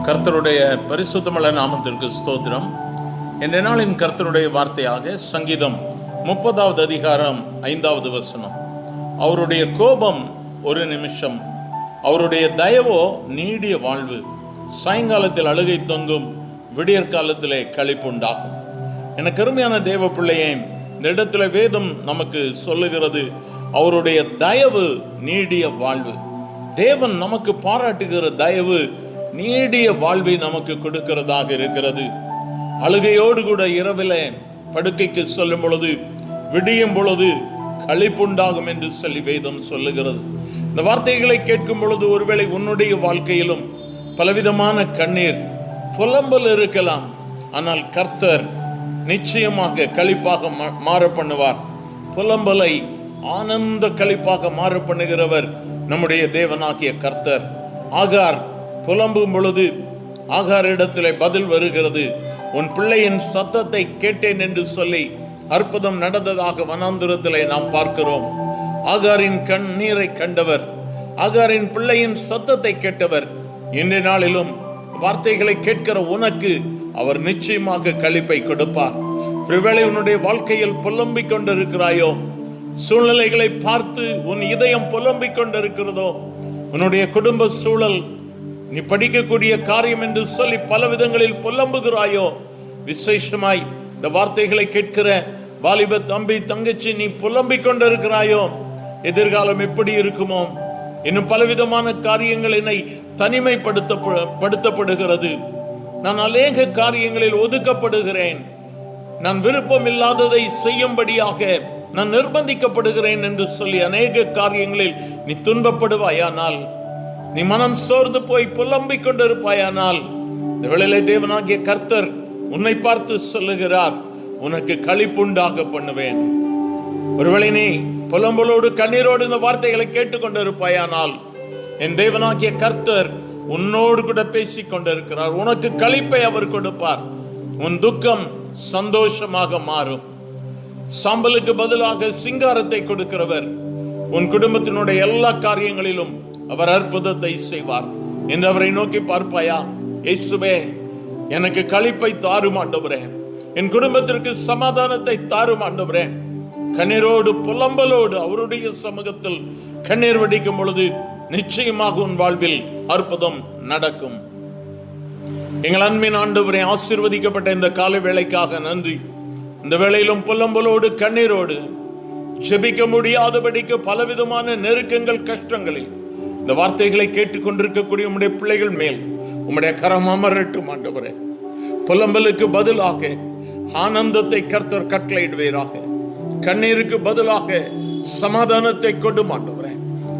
கர்த்தருடைய பரிசுத்தமுள்ள நாமத்திற்கு ஸ்தோத்திரம். இந்த நாளின் கர்த்தருடைய வார்த்தையாக சங்கீதம் 30வது அதிகாரம் 5வது வசனம். அவருடைய கோபம் ஒரு நிமிஷம், அவருடைய தயவோ நீடிய வாழ்வு. சாயங்காலத்தில் அழுகை தொங்கும், விடியற் காலத்திலே களிப்புண்டாகும். எனக்கு அருமையான தேவ பிள்ளையே, இந்த இடத்துல வேதம் நமக்கு சொல்லுகிறது, அவருடைய தயவு நீடிய வாழ்வு. தேவன் நமக்கு பாராட்டுகிற தயவு நீடிய வாழ்வை நமக்கு கொடுக்கிறதாக இருக்கிறது. அழுகையோடு கூட இரவில் படுக்கைக்கு செல்லும் பொழுது, விடியும் பொழுது களிப்புண்டாகும் என்று சொல்லி வேதம் சொல்லுகிறது. இந்த வார்த்தைகளை கேட்கும் பொழுது ஒருவேளை உன்னுடைய வாழ்க்கையிலும் பலவிதமான கண்ணீர் புலம்பல் இருக்கலாம். ஆனால் கர்த்தர் நிச்சயமாக களிப்பாக மாற பண்ணுவார். புலம்பலை ஆனந்த களிப்பாக மாற பண்ணுகிறவர் நம்முடைய தேவனாகிய கர்த்தர். ஆகார் புலம்பும் பொழுது ஆகாரிடத்திலே பதில் வருகிறது. உன் பிள்ளையின் சத்தத்தை கேட்டேன் என்று சொல்லி அற்புதம் நடந்ததாக வனாந்திரத்திலே நாம் பார்க்கிறோம். ஆகாரின் கண்ணீரை கண்டவர், ஆகாரின் பிள்ளையின் சத்தத்தை கேட்டவர். இன்றைய நாளிலும் வார்த்தைகளை கேட்கிற உனக்கு அவர் நிச்சயமாக களிப்பை கொடுப்பார். ஒருவேளை உன்னுடைய வாழ்க்கையில் புலம்பிக் கொண்டிருக்கிறாயோ, சூழ்நிலைகளை பார்த்து உன் இதயம் புலம்பிக் கொண்டிருக்கிறதோ, உன்னுடைய குடும்ப சூழல், நீ படிக்கக்கூடிய காரியம் என்று சொல்லி பல விதங்களில் புலம்புகிறாயோ, விசேஷமாய் இந்த வார்த்தைகளை கேட்கிற வாலிப தம்பி தங்கச்சி, நீ புலம்பிக் கொண்டிருக்கிறாயோ, எதிர்காலம் எப்படி இருக்குமோ, இன்னும் பலவிதமான காரியங்கள் என்னை தனிமைப்படுத்தப்படுகிறது, நான் அநேக காரியங்களில் ஒதுக்கப்படுகிறேன், நான் விருப்பம் இல்லாததை செய்யும்படியாக நான் நிர்பந்திக்கப்படுகிறேன் என்று சொல்லி அநேக காரியங்களில் நீ துன்பப்படுவாயானால், நீ மனம் சோர்ந்து போய் புலம்பிக் கொண்டிருப்பாயானால், இந்த வேளையிலே தேவனாகிய கர்த்தர் உன்னை பார்த்து சொல்லுகிறார், உனக்கு களிப்புண்டாக பண்ணுவேன். ஒருவேளை நீ புலம்பலோடு கண்ணீரோடு இந்த வார்த்தைகளை கேட்டுக்கொண்டிருப்பாயானால், என் தேவனாகிய கர்த்தர் உன்னோடு கூட பேசிக் கொண்டிருக்கிறார். உனக்கு களிப்பை அவர் கொடுப்பார். உன் துக்கம் சந்தோஷமாக மாறும். சாம்பலுக்கு பதிலாக சிங்காரத்தை கொடுக்கிறவர். உன் குடும்பத்தினுடைய எல்லா காரியங்களிலும் அவர் அற்புதத்தை செய்வார் என்று அவரை நோக்கி பார்ப்பாயா? இயேசுவே, எனக்கு களிப்பை தாரும் ஆண்டவரே, என் குடும்பத்திற்கு சமாதானத்தை தாரும் ஆண்டவரே. கண்ணீரோடு புலம்பலோடு அவருடைய சமூகத்தில் கண்ணீர் வடிக்கும் பொழுது நிச்சயமாக உன் வாழ்வில் அற்புதம் நடக்கும். எங்கள் அன்பின் ஆண்டவரே, ஆசீர்வதிக்கப்பட்ட இந்த காலை வேளைக்காக நன்றி. இந்த வேளையிலும் புலம்பலோடு கண்ணீரோடு ஜெபிக்க முடியாதபடிக்கு பலவிதமான நெருக்கங்கள், கஷ்டங்களில் இந்த வார்த்தைகளை கேட்டுக்கொண்டிருக்கக்கூடிய உம்முடைய பிள்ளைகள் மேல் உம்முடைய கரம் அமரட்டும் ஆண்டவரே. புலம்பலுக்கு பதிலாக ஆனந்தத்தை கர்த்தர் கட்டளையிடுவீராக. கண்ணீருக்கு பதிலாக சமாதானத்தை கொடும் ஆண்டவரே.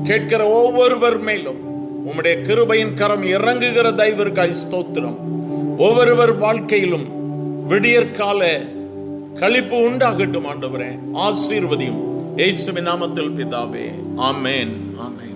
கேட்கிற ஒவ்வொருவர் மேலும் உம்முடைய கிருபையின் கரம் இறங்குகிற தயவிற்காய் ஸ்தோத்திரம். ஒவ்வொருவர் வாழ்க்கையிலும் விடியற்கால களிப்பு உண்டாகட்டும் ஆண்டவரே. ஆசீர்வதியும். இயேசுவின் நாமத்தில் பிதாவே, ஆமென், ஆமென்.